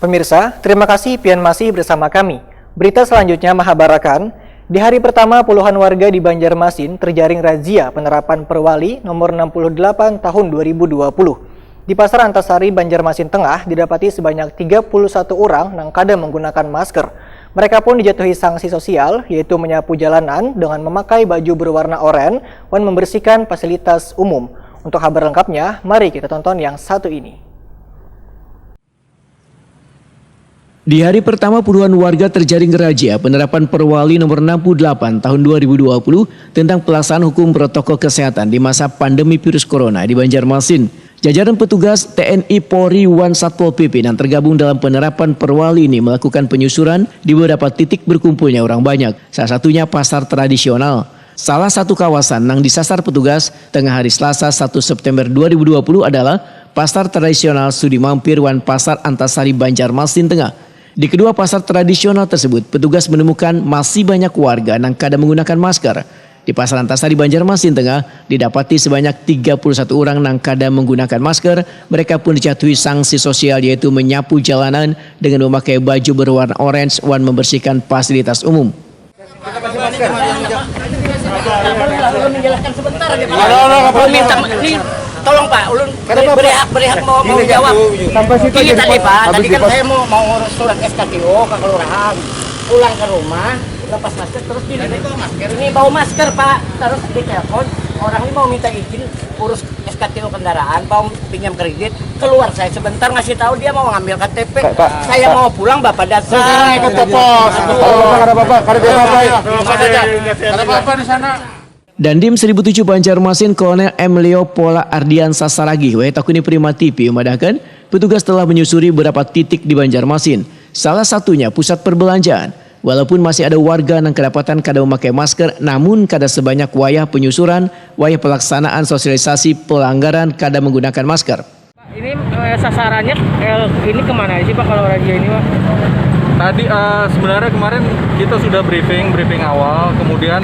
Pemirsa, terima kasih pian masih bersama kami. Berita selanjutnya menghabarkan, di hari pertama puluhan warga di Banjarmasin terjaring razia penerapan Perwali nomor 68 tahun 2020. Di Pasar Antasari, Banjarmasin Tengah didapati sebanyak 31 orang yang kada menggunakan masker. Mereka pun dijatuhi sanksi sosial, yaitu menyapu jalanan dengan memakai baju berwarna oranye dan membersihkan fasilitas umum. Untuk kabar lengkapnya, mari kita tonton yang satu ini. Di hari pertama puluhan warga terjaring razia penerapan Perwali nomor 68 tahun 2020 tentang pelaksanaan hukum protokol kesehatan di masa pandemi virus corona di Banjarmasin. Jajaran petugas TNI Polri Wan Satpol PP yang tergabung dalam penerapan Perwali ini melakukan penyusuran di beberapa titik berkumpulnya orang banyak. Salah satunya pasar tradisional. Salah satu kawasan yang disasar petugas tengah hari Selasa 1 September 2020 adalah Pasar Tradisional Sudi Mampir wan Pasar Antasari Banjarmasin Tengah. Di kedua pasar tradisional tersebut, petugas menemukan masih banyak warga yang kada menggunakan masker. Di Pasar Antasari Banjarmasin Tengah, didapati sebanyak 31 orang yang kada menggunakan masker. Mereka pun dijatuhi sanksi sosial, yaitu menyapu jalanan dengan memakai baju berwarna orange dan membersihkan fasilitas umum. Menjelaskan sebentar aja Pak. Tolong Pak, ulun berhak mau jawab. Ini tadi Pak, tadi kan saya mau ngurus surat SKTO ke kelurahan. Pulang ke rumah, lepas masker terus ini bawa masker Pak. Terus ditelepon, orang ini mau minta izin urus SKTO kendaraan, mau pinjam kredit. Keluar saya sebentar ngasih tahu dia mau ngambil KTP. Saya mau pulang Bapak datang. Saya ikut ke pos. Ada apa di sana? Dandim 1007 Banjarmasin Kolonel M. Leo Pola Ardian Sasaragi Wahetakuni Prima TV memadahkan petugas telah menyusuri beberapa titik di Banjarmasin. Salah satunya pusat perbelanjaan. Walaupun masih ada warga yang kedapatan kada memakai masker, namun kada sebanyak wayah penyusuran, wayah pelaksanaan sosialisasi pelanggaran kada menggunakan masker. Ini sasarannya ini kemana sih Pak kalau razia ini Pak? Tadi sebenarnya kemarin kita sudah briefing awal, kemudian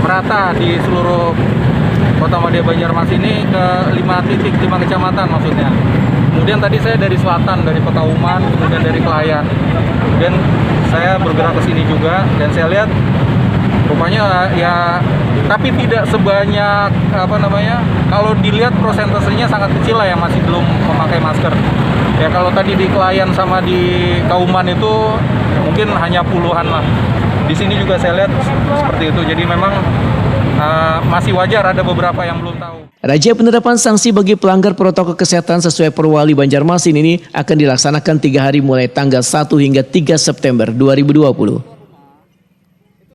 merata di seluruh Kota Madya Banjarmasin ini ke 5 titik, 5 kecamatan maksudnya. Kemudian tadi saya dari selatan, dari Petauman, kemudian dari Kelayan. Kemudian saya bergerak ke sini juga dan saya lihat rupanya ya tapi tidak sebanyak kalau dilihat prosentasenya sangat kecil lah yang masih belum memakai masker. Ya kalau tadi di Kelayan sama di Kauman itu mungkin hanya puluhan lah. Di sini juga saya lihat seperti itu. Jadi memang masih wajar ada beberapa yang belum tahu. Razia penerapan sanksi bagi pelanggar protokol kesehatan sesuai Perwali Banjarmasin ini akan dilaksanakan 3 hari mulai tanggal 1 hingga 3 September 2020.